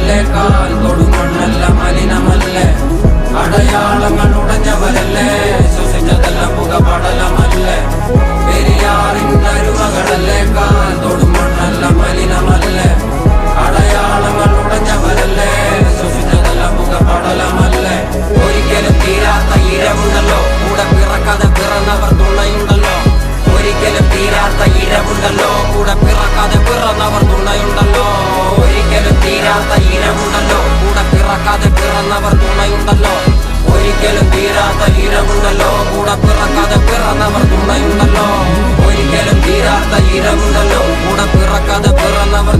മലിനമല്ലേ, കാൽ തൊടും മണ്ണല്ല മലിനമല്ലേ, അടയാളങ്ങൾ ഉടഞ്ഞവരല്ലേ, ശ്വസിച്ചതെല്ലാം പുകപടലമല്ലേ, പെരിയാറിനരുമകളല്ലേ, കാൽ തൊടും മണ്ണല്ല മലിനമല്ലേ, അടയാളങ്ങൾ ഉടഞ്ഞവരല്ലേ, ശ്വസിച്ചതെല്ലാം പുകപടലമല്ലേ. ഒരിക്കലും തീരാത്ത ഇരവുണ്ടല്ലോ, കൂടെ പിറക്കാതെ പിറന്നവർ തുണയുണ്ടല്ലോ, ഒരിക്കലും തീരാത്ത ഇരവുണ്ടല്ലോ, കൂടെ പിറക്കാതെ പിറന്നവർ തുണയുണ്ടല്ലോ, ഒരിക്കലും തീരാത്ത ഇരവുണ്ടല്ലോ, കൂടെ പിറക്കാതെ പിറന്നവർ തുണയുണ്ടല്ലോ, ഒരിക്കലും തീരാത്ത ഇരവുണ്ടല്ലോ, കൂടെ പിറക്കാതെ പിറന്നവർ തുണയുണ്ടല്ലോ, ഒരിക്കലും തീരാത്ത ഇരവുണ്ടല്ലോ, കൂടെ പിറക്കാതെ പിറന്നവർ